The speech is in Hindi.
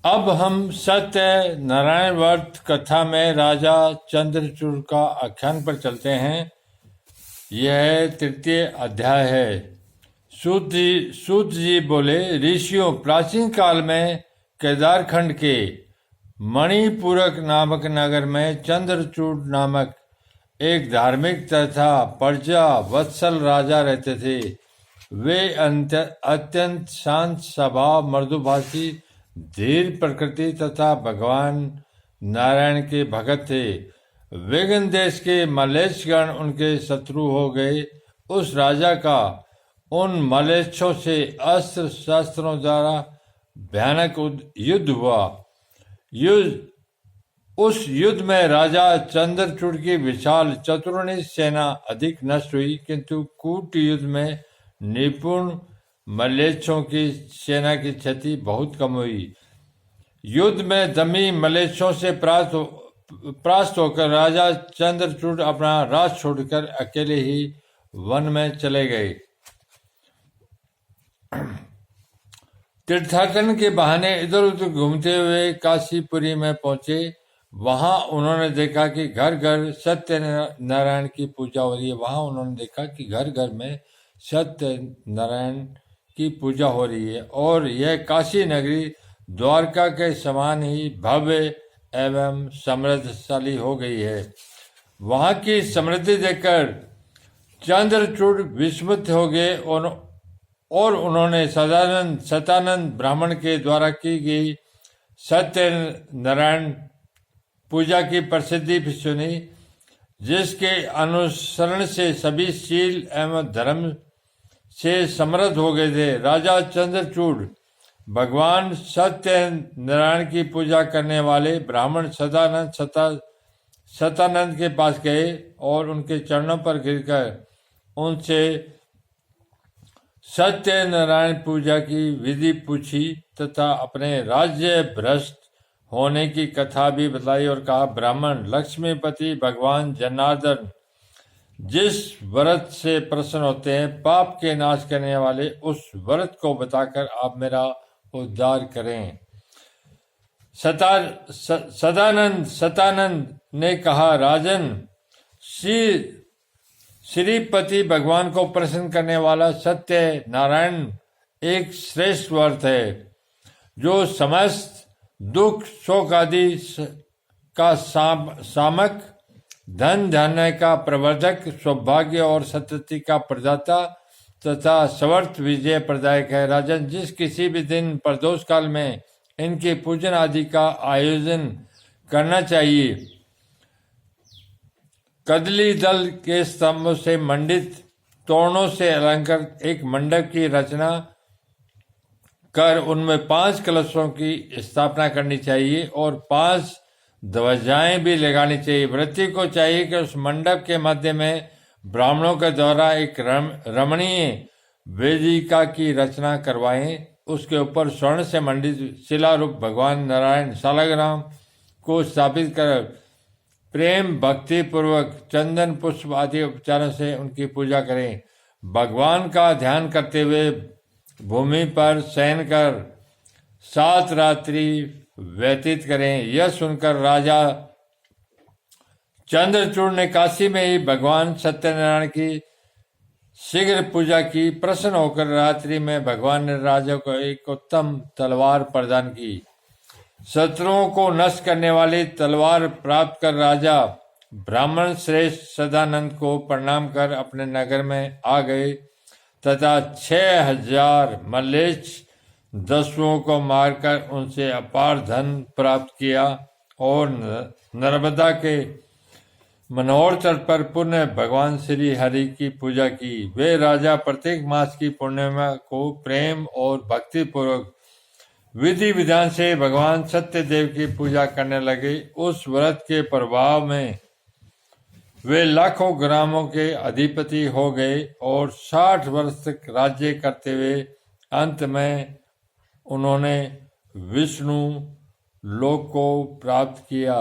अब हम सत्य नारायण व्रत कथा में राजा चंद्रचूड़ का आख्यान पर चलते हैं। यह तृतीय अध्याय है। सूत जी बोले, ऋषियों, प्राचीन काल में केदारखंड के मणिपुरक नामक नगर में चंद्रचूड़ नामक एक धार्मिक तथा प्रजा वत्सल राजा रहते थे। वे अत्यंत शांत स्वभाव, मृदुभाषी, धीर प्रकृति तथा भगवान नारायण के भगत थे। वेगन देश के मलेच्छगण उनके शत्रु हो गए। उस राजा का उन मलेच्छों से अस्त्र शस्त्रों द्वारा भयानक युद्ध हुआ। उस युद्ध में राजा चंद्रचूड़ की विशाल चतुर्णी सेना अधिक नष्ट हुई, किंतु कूट युद्ध में निपुण मलेच्छों की सेना की क्षति बहुत कम हुई। युद्ध में दमी मलेच्छों से परास्त होकर राजा चंद्रचूड़ अपना राज छोड़कर अकेले ही वन में चले गए। तीर्थाटन के बहाने इधर उधर घूमते हुए काशीपुरी में पहुंचे। वहां उन्होंने देखा कि घर घर सत्य नारायण की पूजा हो रही है। सत्य नारायण की पूजा हो रही है और यह काशी नगरी द्वारका के समान ही भव्य एवं समृद्धशाली हो गई है। वहां की समृद्धि देखकर चंद्रचूड़ विस्मित हो गए और उन्होंने सतानंद ब्राह्मण के द्वारा की गई सत्य नारायण पूजा की प्रसिद्धि भी सुनी, जिसके अनुसरण से सभी शील एवं धर्म से समृद्ध हो गए थे। राजा चंद्रचूड़ भगवान सत्य नारायण की पूजा करने वाले ब्राह्मण सतानंद के पास गए और उनके चरणों पर गिरकर उनसे सत्य नारायण पूजा की विधि पूछी तथा अपने राज्य भ्रष्ट होने की कथा भी बताई और कहा, ब्राह्मण, लक्ष्मीपति भगवान जनार्दन जिस व्रत से प्रसन्न होते हैं, पाप के नाश करने वाले, उस व्रत को बताकर आप मेरा उद्धार करें। सतानंद ने कहा, राजन, श्रीपति भगवान को प्रसन्न करने वाला सत्य नारायण एक श्रेष्ठ व्रत है, जो समस्त दुख शोक आदि का सामक, धन धान्य का प्रवर्धक, सौभाग्य और सतति का प्रदाता तथा समर्थ विजय प्रदायक है। राजन, जिस किसी भी दिन प्रदोष काल में इनके पूजन आदि का आयोजन करना चाहिए, कदली दल के स्तंभों से मंडित तोरणों से अलंकृत एक मंडप की रचना कर उनमें 5 कलशों की स्थापना करनी चाहिए और 5 ध्वजाएं भी लगानी चाहिए। व्रती को चाहिए कि उस मंडप के मध्य में ब्राह्मणों के द्वारा एक रमणीय वेदिका की रचना करवाएं। उसके ऊपर स्वर्ण से मंडित शिलारूप भगवान नारायण सालग्राम को स्थापित कर प्रेम भक्ति पूर्वक चंदन पुष्प आदि उपचारों से उनकी पूजा करें। भगवान का ध्यान करते हुए भूमि पर शयन कर 7 रात्रि व्यतीत करें। यह सुनकर राजा चंद्रचूड़ ने काशी में ही भगवान सत्यनारायण की शीघ्र पूजा की। प्रसन्न होकर रात्रि में भगवान ने राजा को एक उत्तम तलवार प्रदान की। शत्रुओं को नष्ट करने वाली तलवार प्राप्त कर राजा ब्राह्मण श्रेष्ठ सदानंद को प्रणाम कर अपने नगर में आ गए तथा 6000 मल्लेच्छ दस्युओं को मारकर उनसे अपार धन प्राप्त किया और नर्मदा के मनोहर तट पर पुनः भगवान श्री हरि की पूजा की। वे राजा प्रत्येक मास की पूर्णिमा को प्रेम और भक्ति पूर्वक विधि विधान से भगवान सत्यदेव की पूजा करने लगे। उस व्रत के प्रभाव में वे लाखों ग्रामों के अधिपति हो गए और 60 वर्ष तक राज्य करते हुए अंत में उन्होंने विष्णु लोक को प्राप्त किया।